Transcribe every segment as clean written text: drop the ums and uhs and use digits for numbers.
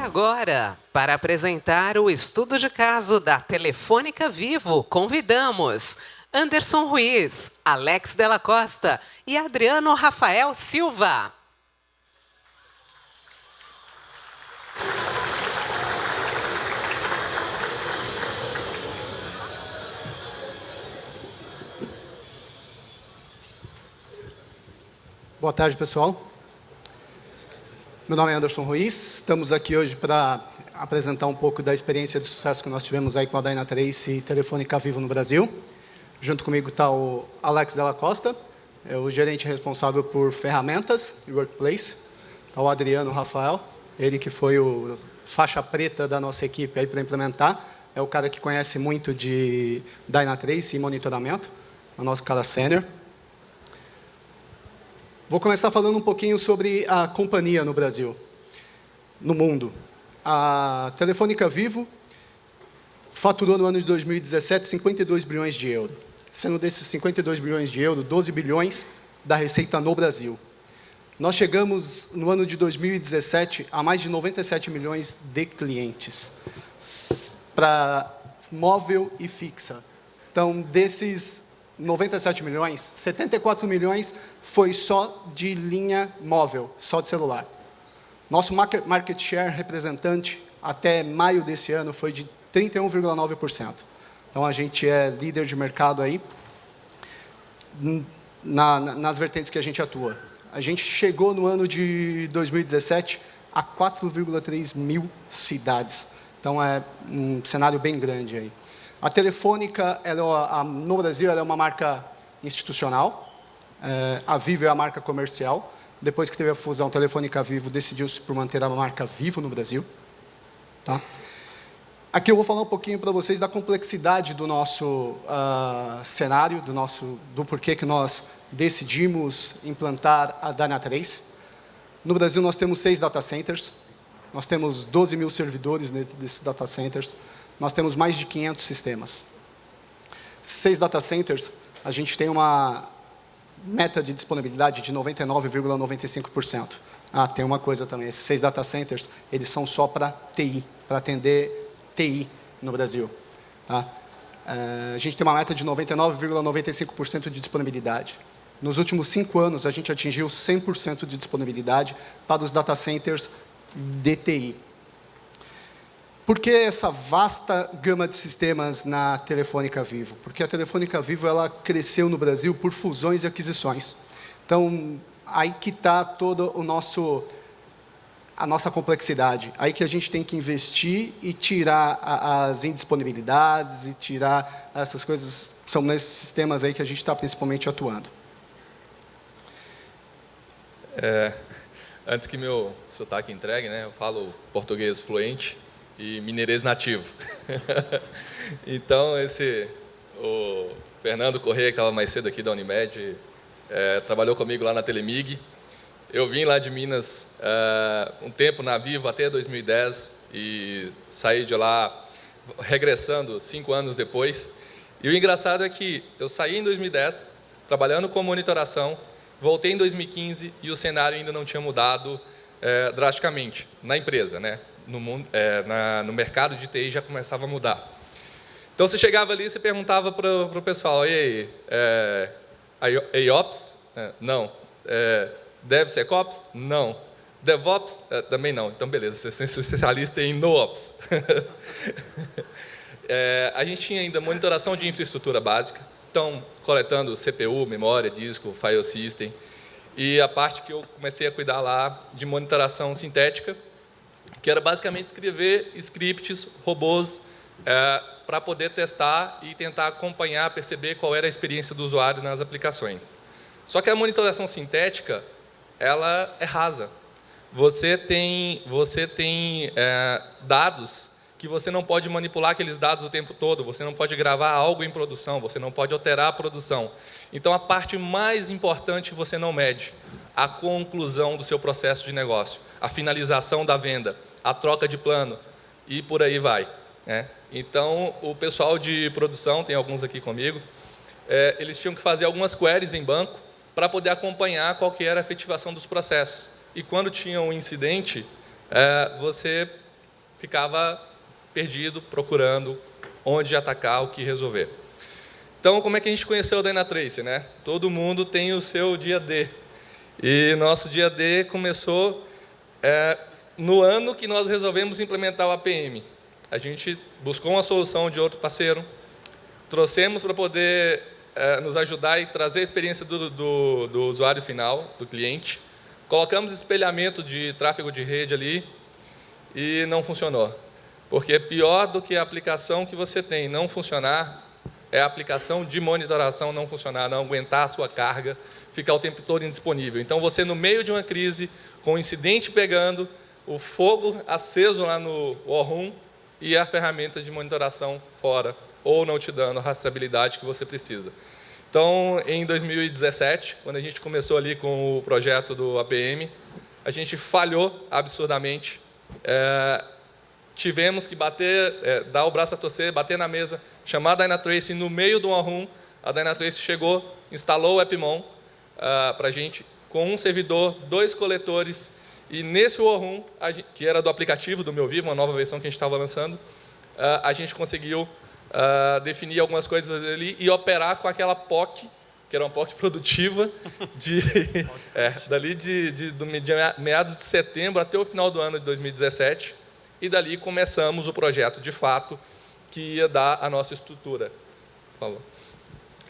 agora, para apresentar o estudo de caso da Telefônica Vivo, convidamos Anderson Ruiz, Alex Della Costa e Adriano Rafael Silva. Boa tarde, pessoal. Meu nome é Anderson Ruiz. Estamos aqui hoje para apresentar um pouco da experiência de sucesso que nós tivemos aí com a Dynatrace e Telefônica Vivo no Brasil. Junto comigo está o Alex Della Costa, é o gerente responsável por ferramentas e workplace. Está o Adriano Rafael, ele que foi o faixa preta da nossa equipe aí para implementar. É o cara que conhece muito de Dynatrace e monitoramento, é o nosso cara sênior. Vou começar falando um pouquinho sobre a companhia no Brasil, no mundo. A Telefônica Vivo faturou no ano de 2017 52 bilhões de euros. Sendo desses 52 bilhões de euros, 12 bilhões da receita no Brasil. Nós chegamos, no ano de 2017, a mais de 97 milhões de clientes, para móvel e fixa. Então, desses 97 milhões, 74 milhões foi só de linha móvel, só de celular. Nosso market share representante, até maio desse ano, foi de 31,9%. Então, a gente é líder de mercado aí, nas vertentes que a gente atua. A gente chegou no ano de 2017 a 4,3 mil cidades. Então, é um cenário bem grande aí. A Telefônica, no Brasil, ela é uma marca institucional. A Vivo é a marca comercial. Depois que teve a fusão Telefônica Vivo, decidiu-se por manter a marca Vivo no Brasil. Tá? Aqui eu vou falar um pouquinho para vocês da complexidade do nosso cenário, do porquê que nós decidimos implantar a Dynatrace. No Brasil, nós temos 6 data centers. Nós temos 12 mil servidores nesses data centers. Nós temos mais de 500 sistemas. 6 data centers, a gente tem uma meta de disponibilidade de 99,95%. Tem uma coisa também, esses 6 data centers, eles são só para TI, para atender TI no Brasil. Tá? A gente tem uma meta de 99,95% de disponibilidade. Nos últimos 5 anos, a gente atingiu 100% de disponibilidade para os data centers de TI. Por que essa vasta gama de sistemas na Telefônica Vivo? Porque a Telefônica Vivo ela cresceu no Brasil por fusões e aquisições. Então, aí que está toda a nossa complexidade. Aí que a gente tem que investir e tirar as indisponibilidades e tirar essas coisas. São nesses sistemas aí que a gente está principalmente atuando. Antes que meu sotaque entregue, né, eu falo português fluente e mineirês nativo. Então, o Fernando Corrêa, que estava mais cedo aqui da Unimed, trabalhou comigo lá na Telemig. Eu vim lá de Minas um tempo na Vivo até 2010 e saí de lá regressando 5 anos depois. E o engraçado é que eu saí em 2010, trabalhando com monitoração, voltei em 2015 e o cenário ainda não tinha mudado drasticamente na empresa, né? No mercado de TI já começava a mudar. Então, você chegava ali e você perguntava para o pessoal, e aí, AIOps? Não. DevSecOps? Não. DevOps? Também não. Então, beleza, você é especialista em NoOps. A gente tinha ainda monitoração de infraestrutura básica, então, coletando CPU, memória, disco, file system, e a parte que eu comecei a cuidar lá de monitoração sintética, que era basicamente escrever scripts, robôs, para poder testar e tentar acompanhar, perceber qual era a experiência do usuário nas aplicações. Só que a monitoração sintética, ela é rasa. Você tem dados que você não pode manipular aqueles dados o tempo todo, você não pode gravar algo em produção, você não pode alterar a produção. Então, a parte mais importante você não mede, a conclusão do seu processo de negócio, a finalização da venda, a troca de plano e por aí vai. Né? Então, o pessoal de produção, tem alguns aqui comigo, eles tinham que fazer algumas queries em banco para poder acompanhar qual que era a efetivação dos processos. E quando tinha um incidente, você ficava perdido, procurando onde atacar, o que resolver. Então, como é que a gente conheceu a Dynatrace, né? Todo mundo tem o seu dia D. E nosso dia D começou no ano que nós resolvemos implementar o APM. A gente buscou uma solução de outro parceiro, trouxemos para poder nos ajudar e trazer a experiência do usuário final, do cliente. Colocamos espelhamento de tráfego de rede ali e não funcionou. Porque pior do que a aplicação que você tem não funcionar, é a aplicação de monitoração não funcionar, não aguentar a sua carga, ficar o tempo todo indisponível. Então, você, no meio de uma crise, com o incidente pegando, o fogo aceso lá no War Room e a ferramenta de monitoração fora, ou não te dando a rastreabilidade que você precisa. Então, em 2017, quando a gente começou ali com o projeto do APM, a gente falhou absurdamente. Tivemos que dar o braço a torcer, bater na mesa, chamar a Dynatrace no meio do War Room. A Dynatrace chegou, instalou o Epimon para a gente, com um servidor, 2 coletores, e nesse War Room, que era do aplicativo do Meu Vivo, uma nova versão que a gente estava lançando, a gente conseguiu definir algumas coisas ali e operar com aquela POC, que era uma POC produtiva, dali de meados de setembro até o final do ano de 2017, e dali começamos o projeto, de fato, que ia dar a nossa estrutura. Por favor.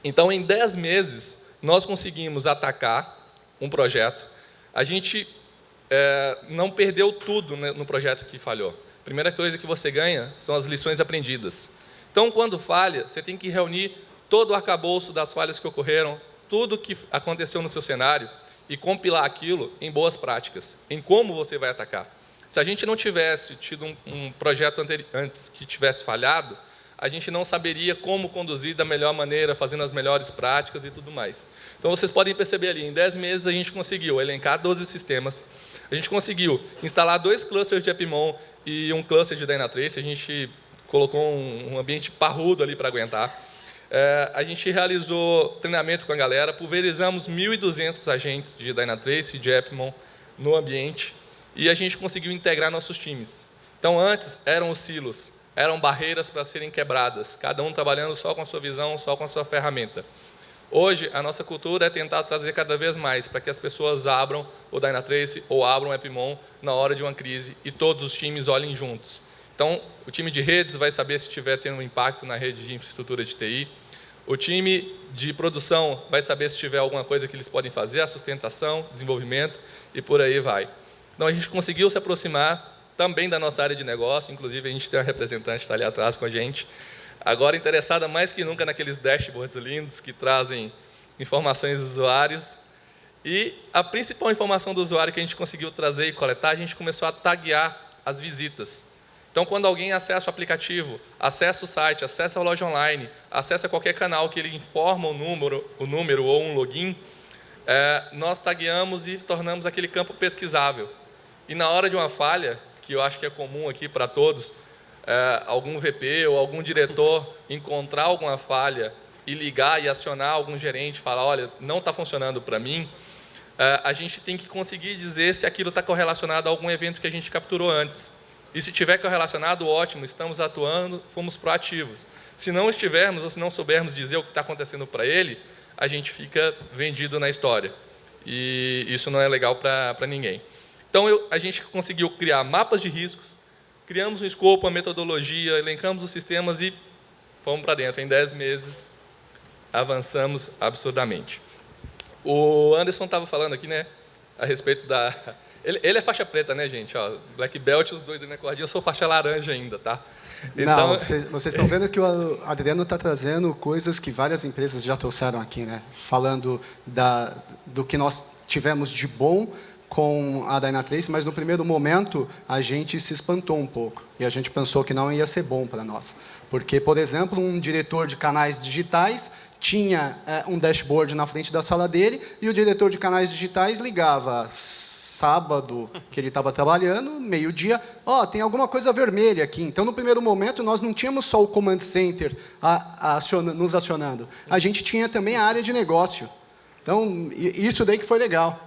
Então, em 10 meses, nós conseguimos atacar um projeto. A gente não perdeu tudo no projeto que falhou. A primeira coisa que você ganha são as lições aprendidas. Então, quando falha, você tem que reunir todo o arcabouço das falhas que ocorreram, tudo que aconteceu no seu cenário, e compilar aquilo em boas práticas, em como você vai atacar. Se a gente não tivesse tido um projeto antes que tivesse falhado, a gente não saberia como conduzir da melhor maneira, fazendo as melhores práticas e tudo mais. Então, vocês podem perceber ali, em 10 meses a gente conseguiu elencar 12 sistemas, a gente conseguiu instalar 2 clusters de Epimon e um cluster de Dynatrace, a gente colocou um ambiente parrudo ali para aguentar. A gente realizou treinamento com a galera, pulverizamos 1.200 agentes de Dynatrace e de Epimon no ambiente, e a gente conseguiu integrar nossos times. Então, antes, eram os silos, eram barreiras para serem quebradas, cada um trabalhando só com a sua visão, só com a sua ferramenta. Hoje, a nossa cultura é tentar trazer cada vez mais para que as pessoas abram o Dynatrace ou abram o Epimon na hora de uma crise e todos os times olhem juntos. Então, o time de redes vai saber se estiver tendo um impacto na rede de infraestrutura de TI. O time de produção vai saber se tiver alguma coisa que eles podem fazer, a sustentação, desenvolvimento e por aí vai. Então, a gente conseguiu se aproximar também da nossa área de negócio, inclusive a gente tem uma representante que está ali atrás com a gente, agora interessada mais que nunca naqueles dashboards lindos que trazem informações dos usuários. E a principal informação do usuário que a gente conseguiu trazer e coletar, a gente começou a taguear as visitas. Então, quando alguém acessa o aplicativo, acessa o site, acessa a loja online, acessa qualquer canal que ele informa o número ou um login, nós tagueamos e tornamos aquele campo pesquisável. E na hora de uma falha, que eu acho que é comum aqui para todos, algum VP ou algum diretor encontrar alguma falha e ligar e acionar algum gerente e falar, olha, não está funcionando para mim, a gente tem que conseguir dizer se aquilo está correlacionado a algum evento que a gente capturou antes. E se estiver correlacionado, ótimo, estamos atuando, fomos proativos. Se não estivermos ou se não soubermos dizer o que está acontecendo para ele, a gente fica vendido na história. E isso não é legal para ninguém. Então, a gente conseguiu criar mapas de riscos, criamos um escopo, uma metodologia, elencamos os sistemas e fomos para dentro. Em 10 meses, avançamos absurdamente. O Anderson estava falando aqui, né, a respeito da... Ele é faixa preta, né, gente? Ó, Black Belt, os dois na cordinha, eu sou faixa laranja ainda, tá? Então... Não, vocês estão vendo que o Adriano está trazendo coisas que várias empresas já trouxeram aqui, né? Falando do que nós tivemos de bom com a Dynatrace, mas no primeiro momento a gente se espantou um pouco e a gente pensou que não ia ser bom para nós. Porque, por exemplo, um diretor de canais digitais tinha um dashboard na frente da sala dele e o diretor de canais digitais ligava sábado, que ele estava trabalhando, meio-dia, tem alguma coisa vermelha aqui. Então, no primeiro momento, nós não tínhamos só o Command Center nos acionando. A gente tinha também a área de negócio. Então, isso daí que foi legal.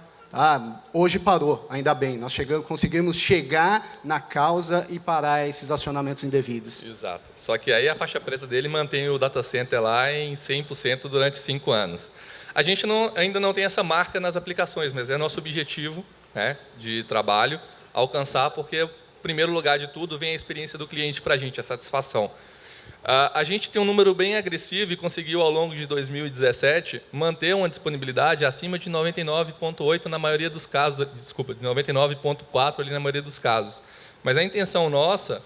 Hoje parou, ainda bem. Nós conseguimos chegar na causa e parar esses acionamentos indevidos. Exato. Só que aí a faixa preta dele mantém o data center lá em 100% durante 5 anos. A gente ainda não tem essa marca nas aplicações, mas é nosso objetivo, né, de trabalho alcançar, porque, em primeiro lugar de tudo, vem a experiência do cliente para a gente, a satisfação. A gente tem um número bem agressivo e conseguiu, ao longo de 2017, manter uma disponibilidade acima de 99,8% na maioria dos casos, desculpa, de 99,4% ali na maioria dos casos. Mas a intenção nossa,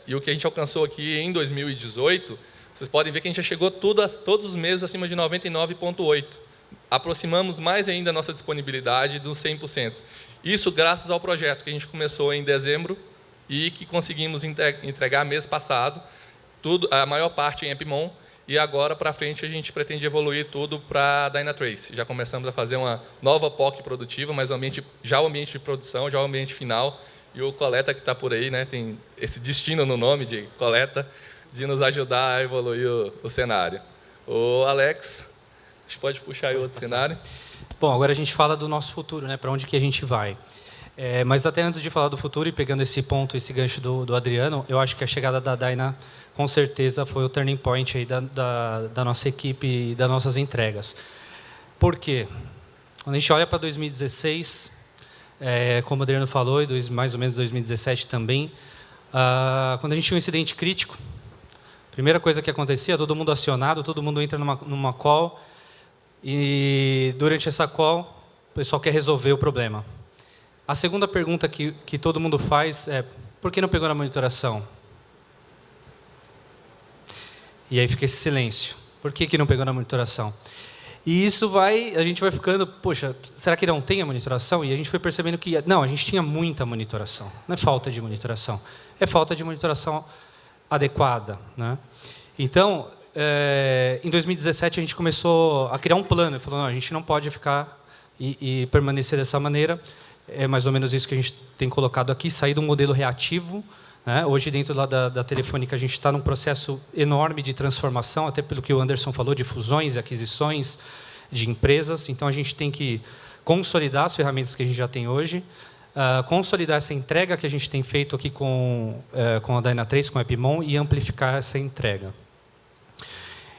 e o que a gente alcançou aqui em 2018, vocês podem ver que a gente já chegou todos os meses acima de 99,8%. Aproximamos mais ainda a nossa disponibilidade dos 100%. Isso graças ao projeto que a gente começou em dezembro e que conseguimos entregar mês passado, a maior parte em Epimon, e agora para frente a gente pretende evoluir tudo para a Dynatrace. Já começamos a fazer uma nova POC produtiva, mas o ambiente de produção, já o ambiente final, e o Coleta que está por aí, né, tem esse destino no nome de Coleta, de nos ajudar a evoluir o cenário. O Alex, a gente pode puxar aí outro cenário? Bom, agora a gente fala do nosso futuro, né, para onde que a gente vai. Mas até antes de falar do futuro, e pegando esse ponto, esse gancho do Adriano, eu acho que a chegada da Dyna, com certeza, foi o turning point aí da nossa equipe e das nossas entregas. Por quê? Quando a gente olha para 2016, como o Adriano falou, e mais ou menos 2017 também, quando a gente tinha um incidente crítico, a primeira coisa que acontecia, todo mundo acionado, todo mundo entra numa call, e durante essa call, o pessoal quer resolver o problema. A segunda pergunta que todo mundo faz é: por que não pegou na monitoração? E aí fica esse silêncio. Por que não pegou na monitoração? E isso a gente vai ficando, poxa, será que não tem a monitoração? E a gente foi percebendo que, não, a gente tinha muita monitoração. Não é falta de monitoração, é falta de monitoração adequada, né? Então, em 2017, a gente começou a criar um plano. Ele falou, não, a gente não pode ficar e permanecer dessa maneira. É mais ou menos isso que a gente tem colocado aqui, sair de um modelo reativo, né? Hoje, dentro da Telefônica, a gente está num processo enorme de transformação, até pelo que o Anderson falou, de fusões e aquisições de empresas. Então, a gente tem que consolidar as ferramentas que a gente já tem hoje, consolidar essa entrega que a gente tem feito aqui com a Dynatrace, com a Epimon, e amplificar essa entrega.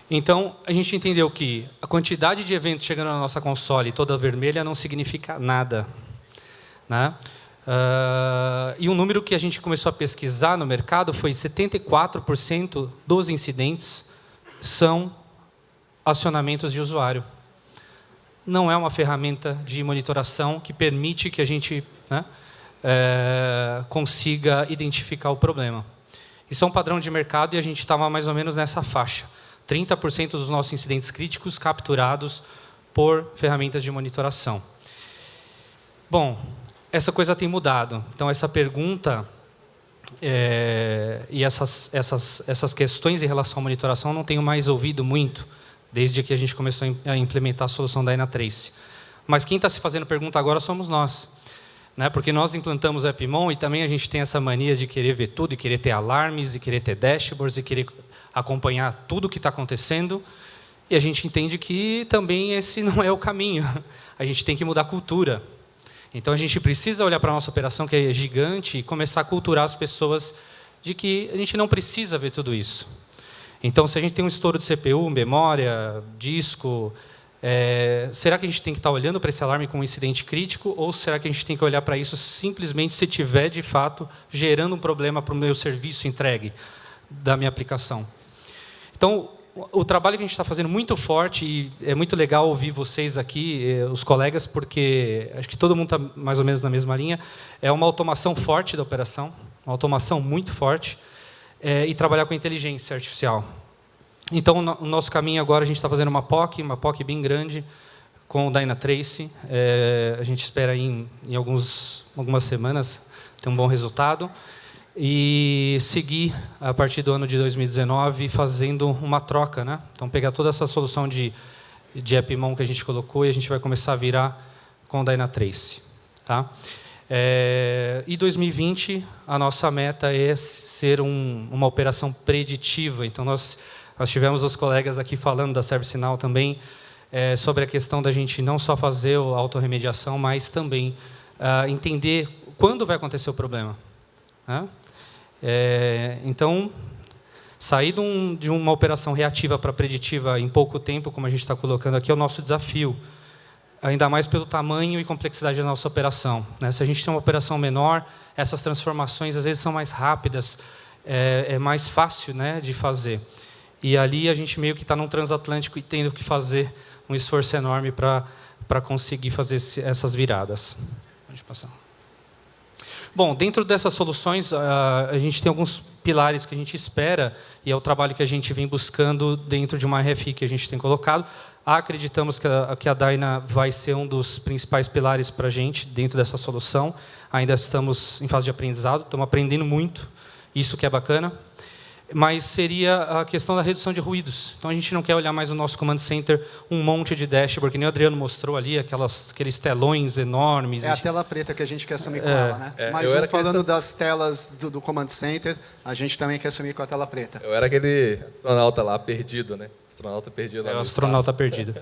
Então, a gente entendeu que a quantidade de eventos chegando na nossa console toda vermelha não significa nada, né? E um número que a gente começou a pesquisar no mercado foi 74% dos incidentes são acionamentos de usuário. Não é uma ferramenta de monitoração que permite que a gente, né, consiga identificar o problema. Isso é um padrão de mercado e a gente estava mais ou menos nessa faixa. 30% dos nossos incidentes críticos capturados por ferramentas de monitoração. Bom, essa coisa tem mudado. Então, essa pergunta e essas questões em relação à monitoração não tenho mais ouvido muito, desde que a gente começou a implementar a solução da Dynatrace. Mas quem está se fazendo pergunta agora somos nós, né? Porque nós implantamos a Epimon e também a gente tem essa mania de querer ver tudo, e querer ter alarmes, e querer ter dashboards, e querer acompanhar tudo o que está acontecendo. E a gente entende que também esse não é o caminho. A gente tem que mudar a cultura. Então, a gente precisa olhar para a nossa operação, que é gigante, e começar a culturar as pessoas de que a gente não precisa ver tudo isso. Então, se a gente tem um estouro de CPU, memória, disco, será que a gente tem que estar olhando para esse alarme com um incidente crítico, ou será que a gente tem que olhar para isso simplesmente se tiver, de fato, gerando um problema para o meu serviço entregue da minha aplicação? Então, o trabalho que a gente está fazendo muito forte, e é muito legal ouvir vocês aqui, os colegas, porque acho que todo mundo está mais ou menos na mesma linha, é uma automação forte da operação, uma automação muito forte, e trabalhar com inteligência artificial. Então, o nosso caminho agora, a gente está fazendo uma POC bem grande, com o Dynatrace. A gente espera em algumas semanas ter um bom resultado. E seguir, a partir do ano de 2019, fazendo uma troca, né? Então, pegar toda essa solução de Epimon que a gente colocou e a gente vai começar a virar com o Dynatrace. Tá? E 2020, a nossa meta é ser uma operação preditiva. Então, nós tivemos os colegas aqui falando da ServiceNow também, sobre a questão da gente não só fazer a autorremediação, mas também entender quando vai acontecer o problema, né? Então, sair de uma operação reativa para preditiva em pouco tempo, como a gente está colocando aqui, é o nosso desafio, ainda mais pelo tamanho e complexidade da nossa operação, né? Se a gente tem uma operação menor, essas transformações às vezes são mais rápidas, é mais fácil, né, de fazer. E ali a gente meio que está num transatlântico e tendo que fazer um esforço enorme para conseguir fazer essas viradas. Pode passar. Bom, dentro dessas soluções, a gente tem alguns pilares que a gente espera, e é o trabalho que a gente vem buscando dentro de uma RFI que a gente tem colocado. Acreditamos que a Dyna vai ser um dos principais pilares para a gente dentro dessa solução. Ainda estamos em fase de aprendizado, estamos aprendendo muito, isso que é bacana. Mas seria a questão da redução de ruídos. Então, a gente não quer olhar mais no nosso Command Center um monte de dashboard, que nem o Adriano mostrou ali, aqueles telões enormes. É a tela preta que a gente quer assumir com ela, né? Mas falando das telas do Command Center, a gente também quer assumir com a tela preta. Eu era aquele astronauta lá, perdido, né? Astronauta perdido. É o astronauta perdido.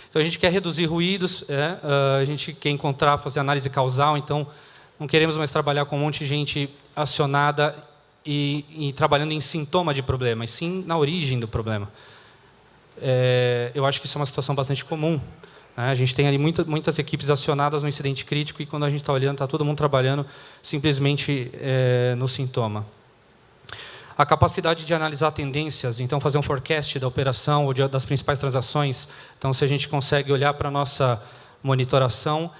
Então, a gente quer reduzir ruídos, a gente quer encontrar, fazer análise causal, então não queremos mais trabalhar com um monte de gente acionada e trabalhando em sintoma de problema, e sim na origem do problema. Eu acho que isso é uma situação bastante comum, né? A gente tem ali muitas equipes acionadas no incidente crítico, e quando a gente está olhando, está todo mundo trabalhando simplesmente no sintoma. A capacidade de analisar tendências, então fazer um forecast da operação ou das principais transações. Então, se a gente consegue olhar para a nossa monitoração,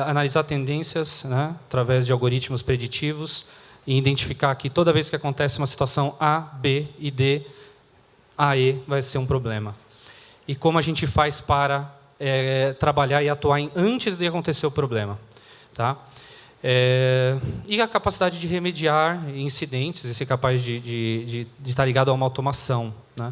analisar tendências, né, através de algoritmos preditivos, e identificar que toda vez que acontece uma situação A, B e D, A, E vai ser um problema. E como a gente faz para trabalhar e atuar antes de acontecer o problema, tá? E a capacidade de remediar incidentes, e ser capaz de estar ligado a uma automação, né?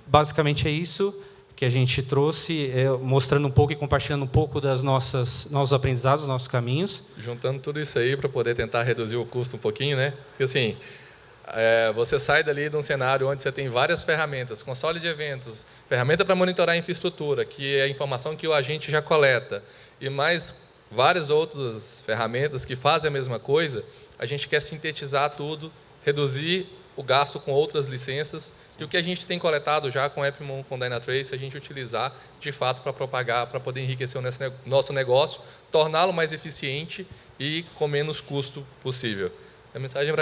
Basicamente é isso que a gente trouxe, mostrando um pouco e compartilhando um pouco das nossos aprendizados, dos nossos caminhos. Juntando tudo isso aí para poder tentar reduzir o custo um pouquinho, né? Porque assim, você sai dali de um cenário onde você tem várias ferramentas, console de eventos, ferramenta para monitorar a infraestrutura, que é a informação que o agente já coleta, e mais várias outras ferramentas que fazem a mesma coisa. A gente quer sintetizar tudo, reduzir o gasto com outras licenças, e o que a gente tem coletado já com Epimon, com Dynatrace, a gente utilizar de fato para propagar, para poder enriquecer o nosso negócio, torná-lo mais eficiente e com menos custo possível. A mensagem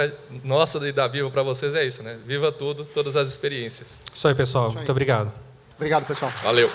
nossa da Viva para vocês é isso, né? Viva tudo, todas as experiências. Isso aí, pessoal. Muito obrigado. Obrigado, pessoal. Valeu.